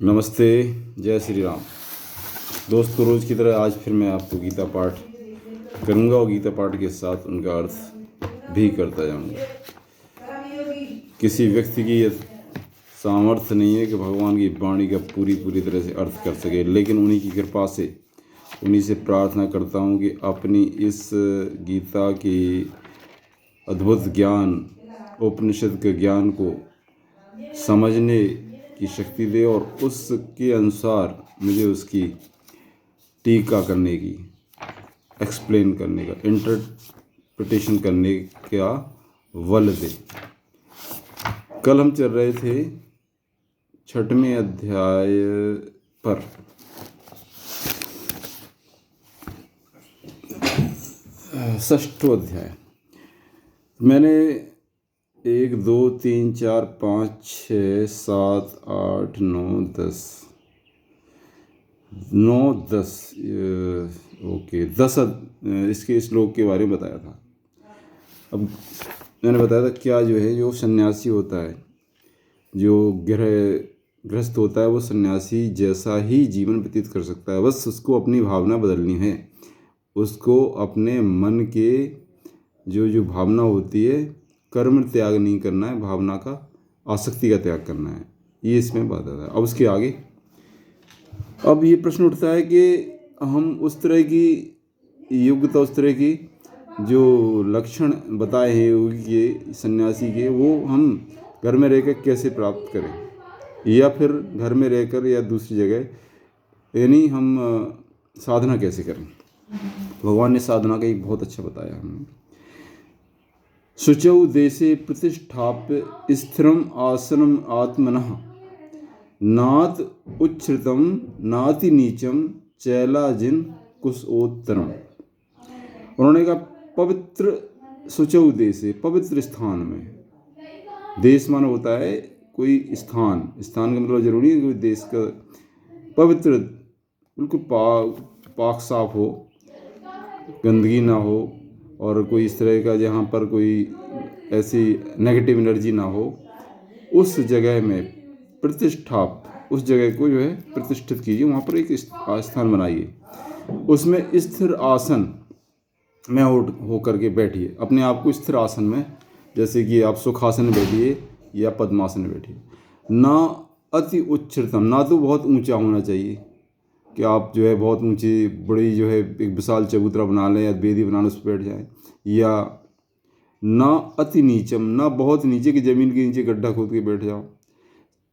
नमस्ते, जय श्री राम। दोस्तों, रोज़ की तरह आज फिर मैं आपको गीता पाठ करूँगा और गीता पाठ के साथ उनका अर्थ भी करता जाऊँगा। किसी व्यक्ति की यह सामर्थ्य नहीं है कि भगवान की वाणी का पूरी तरह से अर्थ कर सके, लेकिन उन्हीं की कृपा से उन्हीं से प्रार्थना करता हूँ कि अपनी इस गीता की अद्भुत ज्ञान, उपनिषद के ज्ञान को समझने की शक्ति दे और उसके अनुसार मुझे उसकी टीका करने की, एक्सप्लेन करने का, इंटरप्रिटेशन करने का बल दे। कल हम चल रहे थे 6वें अध्याय पर। षष्ठो अध्याय मैंने 1 2 3 4 5 6 7 8 9 10 ओके 10 इसके श्लोक के बारे में बताया था। अब मैंने बताया था क्या जो सन्यासी होता है, जो गृहस्थ होता है, वो सन्यासी जैसा ही जीवन व्यतीत कर सकता है। बस उसको अपनी भावना बदलनी है। उसको अपने मन के जो भावना होती है, कर्म त्याग नहीं करना है, भावना का, आसक्ति का त्याग करना है। ये इसमें बात आता है। अब उसके आगे अब ये प्रश्न उठता है कि हम उस तरह की योग्यता, उस तरह की जो लक्षण बताए हैं योगी के, सन्यासी के, वो हम घर में रहकर कैसे प्राप्त करें, या फिर घर में रहकर या दूसरी जगह, यानी हम साधना कैसे करें। भगवान ने साधना का एक बहुत अच्छा बताया हमें। शुचौ देशे प्रतिष्ठाप्य स्थिरम आसनम आत्मनः नात उच्छ्रितम नाति नीचम चैलाजिन कुशोत्तरम। उन्होंने कहा पवित्र शुचौ देशे, पवित्र स्थान में। देश मान होता है कोई स्थान का मतलब जरूरी है कोई देश का। पवित्र बिल्कुल पाक साफ हो, गंदगी ना हो, और कोई इस तरह का जहाँ पर कोई ऐसी नेगेटिव एनर्जी ना हो, उस जगह में प्रतिष्ठाप, उस जगह को प्रतिष्ठित कीजिए। वहाँ पर एक स्थान बनाइए, उसमें स्थिर आसन में हो करके बैठिए। अपने आप को स्थिर आसन में, जैसे कि आप सुखासन में बैठिए या पद्मासन में बैठिए। ना अति उच्छ्रितम, ना तो बहुत ऊंचा होना चाहिए कि आप बहुत ऊंची बड़ी एक विशाल चबूतरा बना लें या वेदी बना लें, उस पर बैठ जाएं। या ना अति नीचम, ना बहुत नीचे की ज़मीन के नीचे गड्ढा खोद के बैठ जाओ।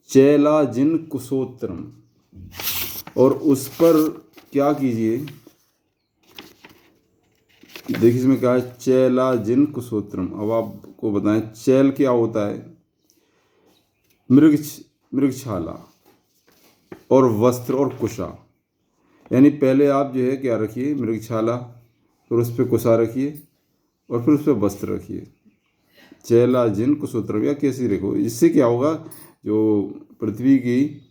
चैला जिन कुशोत्तरम, और उस पर क्या कीजिए, देखिए इसमें कहा है चैला जिन कुशोत्तरम। अब आपको बताएं चैल क्या होता है। मृगछाला और वस्त्र और कुशा, यानी पहले आप क्या रखिए, मृगछाला, फिर उस पर कुशा रखिए, और फिर उस पर वस्त्र रखिए। चैला जिन कुशोत्तरम, या कैसी रखो। इससे क्या होगा, जो पृथ्वी की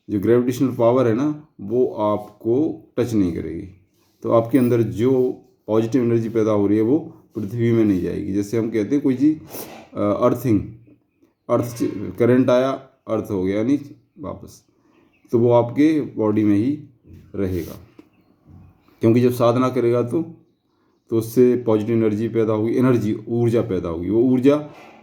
जो ग्रेविटेशनल पावर है ना, वो आपको टच नहीं करेगी। तो आपके अंदर जो पॉजिटिव एनर्जी पैदा हो रही है वो पृथ्वी में नहीं जाएगी। जैसे हम कहते हैं कोई चीज़ अर्थ करंट आया, अर्थ हो गया, यानी वापस, तो वो आपके बॉडी में ही रहेगा। क्योंकि जब साधना करेगा तो उससे पॉजिटिव एनर्जी पैदा होगी, ऊर्जा पैदा होगी। वो ऊर्जा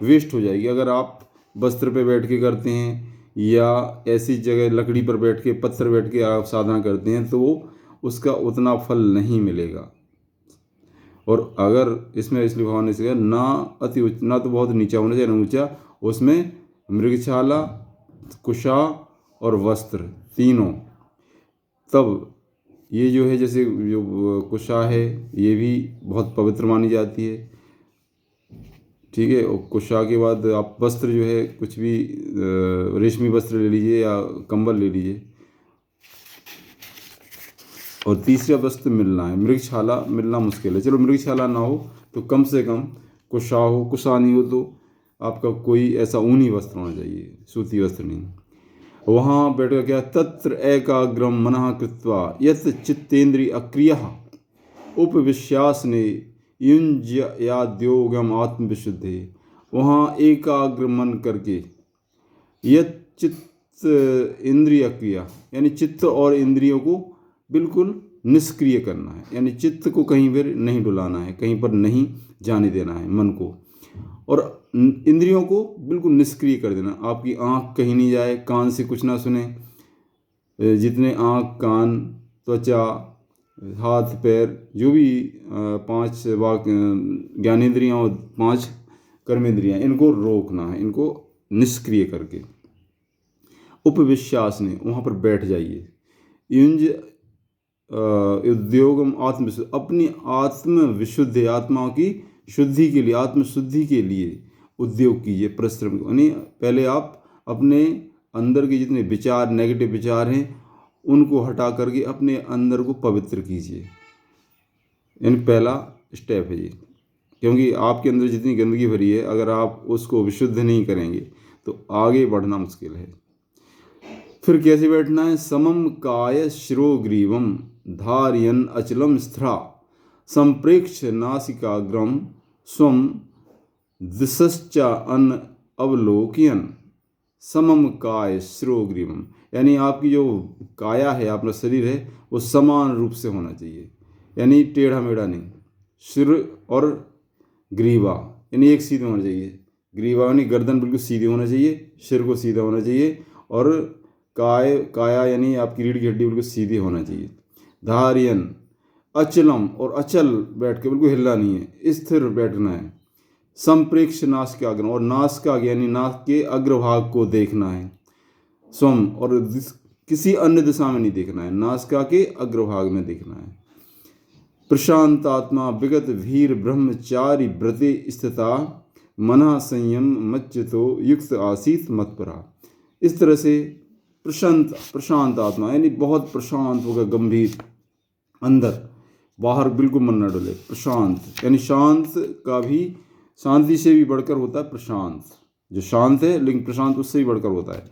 वेस्ट हो जाएगी। अगर आप वस्त्र पे बैठ के करते हैं या ऐसी जगह लकड़ी पर बैठ के, पत्थर बैठ के आप साधना करते हैं, तो वो उसका उतना फल नहीं मिलेगा। और अगर इसमें इसलिए भगवान ने कहा ना अति उच्च, ना तो बहुत नीचा होना चाहिए ना ऊंचा, उसमें मृगछाला, कुशा और वस्त्र तीनों। तब ये जैसे जो कुशा है, ये भी बहुत पवित्र मानी जाती है, ठीक है। और कुशा के बाद आप वस्त्र कुछ भी रेशमी वस्त्र ले लीजिए या कंबल ले लीजिए। और तीसरा वस्त्र मिलना है, मृगछाला मिलना मुश्किल है। चलो मृगछाला ना हो तो कम से कम कुशा हो, कुशा नहीं हो तो आपका कोई ऐसा ऊनी वस्त्र होना चाहिए, सूती वस्त्र नहीं। वहाँ बैठ कर क्या, तत्र एकाग्रम मनः कृत्वा यत् चित्तेन्द्रिय अक्रियः उपविश्यासने युञ्ज्याद्योगम आत्मविशुद्धि। वहाँ एकाग्र मन करके यह चित्त इंद्रिय क्रिया, यानी चित्त और इंद्रियों को बिल्कुल निष्क्रिय करना है, यानी चित्त को कहीं पर नहीं डुलाना है, कहीं पर नहीं जाने देना है मन को, और इंद्रियों को बिल्कुल निष्क्रिय कर देना। आपकी आँख कहीं नहीं जाए, कान से कुछ ना सुने। जितने आँख, कान, त्वचा, हाथ, पैर, जो भी 5 वाक ज्ञानेंद्रियाँ और 5 कर्मेंद्रियाँ, इनको रोकना है, इनको निष्क्रिय करके। उपविश्यास ने, वहाँ पर बैठ जाइए। युंज उद्योगम आत्मविशुद्धि, अपनी आत्मविशुद्धि, आत्मा की शुद्धि के लिए, आत्मशुद्धि के लिए उद्योग कीजिए, परिश्रम। यानी पहले आप अपने अंदर के जितने विचार, नेगेटिव विचार हैं, उनको हटा करके अपने अंदर को पवित्र कीजिए। यानी पहला स्टेप है ये, क्योंकि आपके अंदर जितनी गंदगी भरी है, अगर आप उसको विशुद्ध नहीं करेंगे तो आगे बढ़ना मुश्किल है। फिर कैसे बैठना है? समम काय शिरोग्रीवम धारयन अचलम स्थिरा संप्रेक्ष नासिकाग्रम स्वम दिशश्चा अन अवलोकयन। समम काय शिरोग्रीवम, यानी आपकी जो काया है, अपना शरीर है, वो समान रूप से होना चाहिए, यानी टेढ़ा मेढ़ा नहीं। सिर और ग्रीवा यानी एक सीधे होना चाहिए। ग्रीवा यानी गर्दन बिल्कुल सीधी होना चाहिए, सिर को सीधा होना चाहिए, और काया यानी आपकी रीढ़ की हड्डी बिल्कुल सीधी होना चाहिए। धारियन अचलम, और अचल बैठ के बिल्कुल हिलना नहीं है, स्थिर बैठना है। संप्रेक्ष नासिकाग्रम, और नासिकाग्र यानी नाक के अग्रभाग को देखना है। स्वम, और किसी अन्य दिशा में नहीं देखना है, नासिका के अग्रभाग में देखना है। प्रशांत आत्मा विगत भीर ब्रह्मचारी व्रते स्थिता मना संयम मच्चितो युक्त आसीत मत्परा। इस तरह से प्रशांत आत्मा यानी बहुत प्रशांत होगा, गंभीर, अंदर बाहर बिल्कुल मन न डोले। प्रशांत यानी शांत का भी, शांति से भी बढ़कर होता है प्रशांत। जो शांत है लेकिन प्रशांत उससे भी बढ़कर होता है।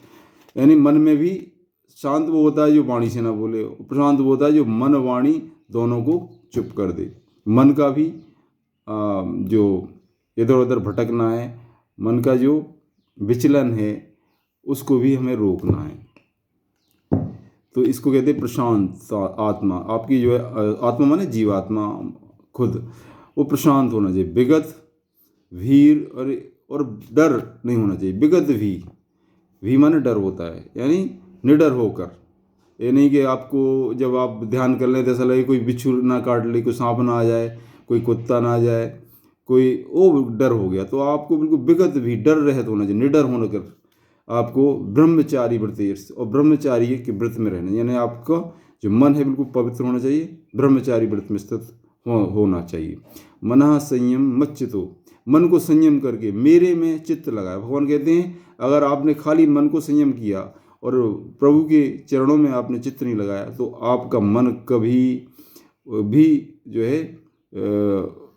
यानी मन में भी शांत वो होता है जो वाणी से ना बोले, प्रशांत वो होता है जो मन वाणी दोनों को चुप कर दे। मन का भी जो इधर उधर भटकना है, मन का जो विचलन है, उसको भी हमें रोकना है। तो इसको कहते हैं प्रशांत आत्मा। आपकी जो है आत्मा माने जीवात्मा खुद, वो प्रशांत होना चाहिए। विगत भीर और डर नहीं होना चाहिए। विगत भी माने डर होता है, यानी निडर होकर। ये नहीं कि आपको जब आप ध्यान कर लें तो ऐसा लगे कोई बिच्छू ना काट ले, कोई सांप ना आ जाए, कोई कुत्ता ना आ जाए, कोई वो डर हो गया। तो आपको बिल्कुल विगत भी, डर रहित होना चाहिए, निडर होना कर आपको ब्रह्मचारी व्रत, और ब्रह्मचारी के व्रत में रहना, यानी आपका जो मन है बिल्कुल पवित्र होना चाहिए, ब्रह्मचारी व्रत में स्थित होना चाहिए। मना संयम मच्चितो, मन को संयम करके मेरे में चित्त लगाया। भगवान कहते हैं अगर आपने खाली मन को संयम किया और प्रभु के चरणों में आपने चित्त नहीं लगाया, तो आपका मन कभी भी जो है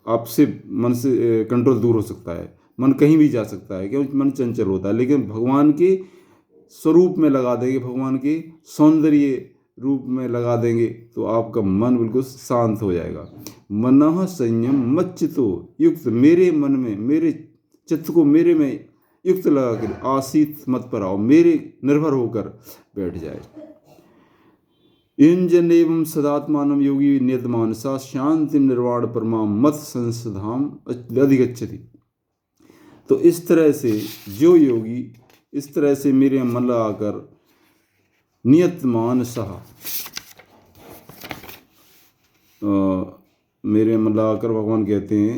आपसे, मन से कंट्रोल दूर हो सकता है, मन कहीं भी जा सकता है, क्योंकि मन चंचल होता है। लेकिन भगवान के स्वरूप में लगा देंगे, भगवान के सौंदर्य रूप में लगा देंगे, तो आपका मन बिल्कुल शांत हो जाएगा। मनः संयम मच्चितो युक्त, मेरे मन में, मेरे चित्त को मेरे में युक्त लगा कर आसीत मत पर आओ, मेरे निर्भर होकर बैठ जाए। इंजन एवं सदात्मानम योगी नियतमानसा शांति निर्वाण परमा मत संसधाम अधिगच्छति। तो इस तरह से जो योगी इस तरह से मेरे मन लगाकर नियतमानसा, मेरे मन लगाकर, भगवान कहते हैं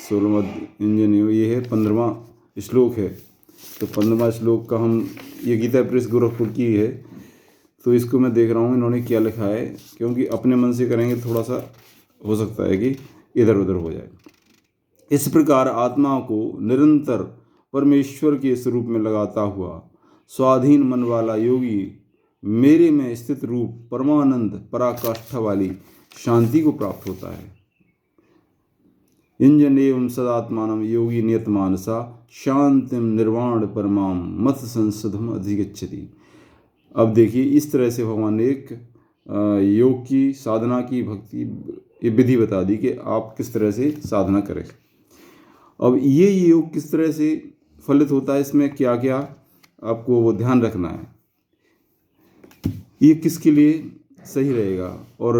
16वां इंजन, ये है 15वां श्लोक है। तो 15वां श्लोक का हम, ये गीता प्रेस गोरखपुर की है, तो इसको मैं देख रहा हूँ इन्होंने क्या लिखा है, क्योंकि अपने मन से करेंगे थोड़ा सा हो सकता है कि इधर उधर हो जाए। इस प्रकार आत्मा को निरंतर परमेश्वर के स्वरूप में लगाता हुआ स्वाधीन मन वाला योगी मेरे में स्थित रूप परमानंद पराकाष्ठा वाली शांति को प्राप्त होता है। इंजन एवं सदात्मानम योगी नियतमानसा शांतिम निर्वाण परमाम मत संसदम अधिगच्छति। अब देखिए इस तरह से भगवान ने एक योग की साधना की, भक्ति विधि बता दी कि आप किस तरह से साधना करें। अब ये योग किस तरह से फलित होता है, इसमें क्या क्या आपको वो ध्यान रखना है ये किसके लिए सही रहेगा, और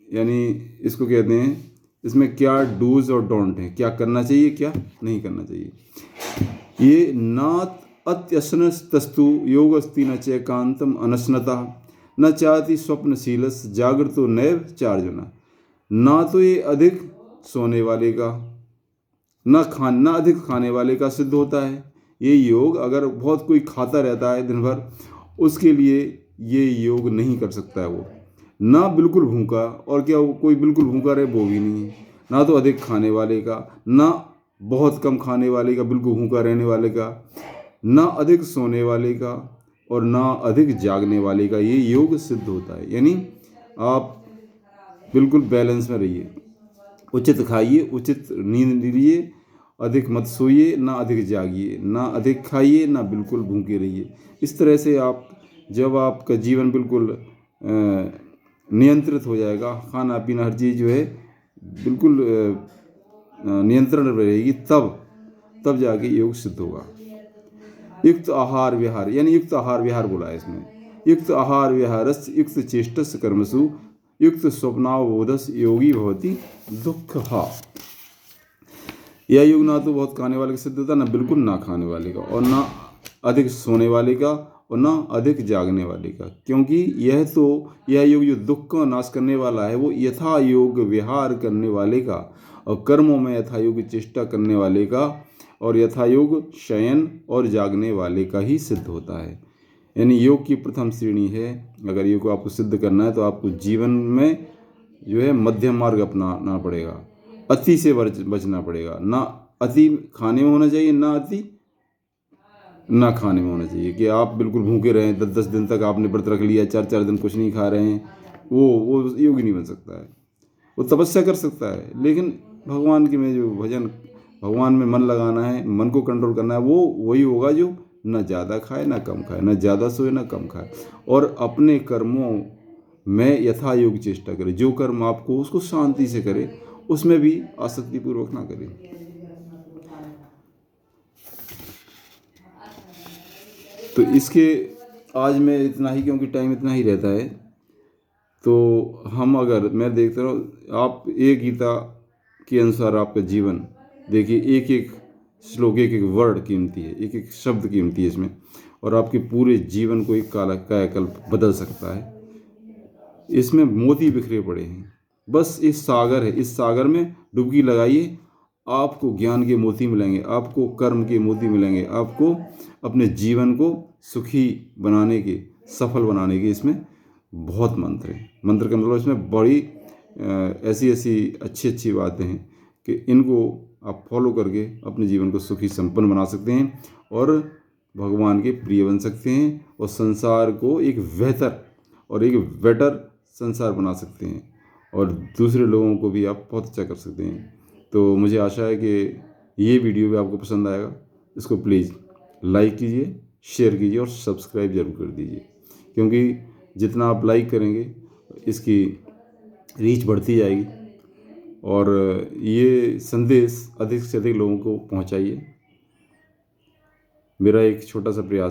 यानी इसको कहते हैं इसमें क्या डूज और डोंट हैं, क्या करना चाहिए क्या नहीं करना चाहिए। ये नात अत्यसनस्तस्तु योगस्ति न चैकांतम अनशनता न चाहती स्वप्नशीलस जागृतो नैव चार्जुना। ना तो ये अधिक सोने वाले का ना अधिक खाने वाले का सिद्ध होता है। ये योग अगर बहुत कोई खाता रहता है दिन भर, उसके लिए ये योग नहीं कर सकता है वो। ना बिल्कुल भूखा, और क्या कोई बिल्कुल भूखा रहे वो भी नहीं है। ना तो अधिक खाने वाले का, ना बहुत कम खाने वाले का, बिल्कुल भूखा रहने वाले का, ना अधिक सोने वाले का, और ना अधिक जागने वाले का ये योग सिद्ध होता है। यानी आप बिल्कुल बैलेंस में रहिए, उचित खाइए, उचित नींद लीजिए, अधिक मत सोइए, ना अधिक जागिए, ना अधिक खाइए, ना बिल्कुल भूखे रहिए। इस तरह से आप जब आपका जीवन बिल्कुल नियंत्रित हो जाएगा, खाना पीना हर चीज़ जो है बिल्कुल नियंत्रण में रहेगी, तब जाके योग सिद्ध होगा। युक्त आहार विहार, यानी युक्त आहार विहार बोला है इसमें। युक्त आहार विहारस्य युक्त चेष्टस्य कर्मसु युक्त स्वप्नावबोधस योगी भवति दुःखहा। यह योग ना तो बहुत खाने वाले का सिद्ध होता, ना बिल्कुल ना खाने वाले का, और ना अधिक सोने वाले का, और ना अधिक जागने वाले का। क्योंकि यह योग जो दुख का नाश करने वाला है वो यथा योग विहार करने वाले का, और कर्मों में यथा योग चेष्टा करने वाले का, और यथा योग शयन और जागने वाले का ही सिद्ध होता है। यानी योग की प्रथम श्रेणी है। अगर योग को आपको सिद्ध करना है तो आपको जीवन में जो है मध्यम मार्ग अपनाना पड़ेगा, अति से बचना पड़ेगा। ना अति खाने में होना चाहिए, ना अति ना खाने में होना चाहिए कि आप बिल्कुल भूखे रहें, 10-10 दिन तक आपने व्रत रख लिया, 4-4 दिन कुछ नहीं खा रहे हैं, वो योगी नहीं बन सकता है। वो तपस्या कर सकता है, लेकिन भगवान के में जो भजन, भगवान में मन लगाना है, मन को कंट्रोल करना है, वो वही होगा जो न ज़्यादा खाए ना कम खाए, न ज़्यादा सोए ना कम खाए, और अपने कर्मों में यथा योग चेष्टा करे। जो कर्म आपको उसको शांति से करे, उसमें भी आसक्तिपूर्वक ना करे। तो इसके आज मैं इतना ही, क्योंकि टाइम इतना ही रहता है, तो मैं देखता हूँ आप एक गीता के अनुसार आपका जीवन देखिए, एक एक श्लोक, एक एक वर्ड कीमती है, एक एक शब्द कीमती है इसमें, और आपके पूरे जीवन को एक कायाकल्प बदल सकता है। इसमें मोती बिखरे पड़े हैं, बस इस सागर है, इस सागर में डुबकी लगाइए, आपको ज्ञान के मोती मिलेंगे, आपको कर्म के मोती मिलेंगे, आपको अपने जीवन को सुखी बनाने के, सफल बनाने के इसमें बहुत मंत्र हैं। मंत्र का मतलब इसमें बड़ी ऐसी अच्छी बातें हैं कि इनको आप फॉलो करके अपने जीवन को सुखी संपन्न बना सकते हैं, और भगवान के प्रिय बन सकते हैं, और संसार को एक बेहतर और एक बेटर संसार बना सकते हैं, और दूसरे लोगों को भी आप बहुत अच्छा कर सकते हैं। तो मुझे आशा है कि ये वीडियो भी आपको पसंद आएगा। इसको प्लीज़ लाइक कीजिए, शेयर कीजिए, और सब्सक्राइब जरूर कर दीजिए, क्योंकि जितना आप लाइक करेंगे इसकी रीच बढ़ती जाएगी, और ये संदेश अधिक से अधिक लोगों को पहुंचाइए। मेरा एक छोटा सा प्रयास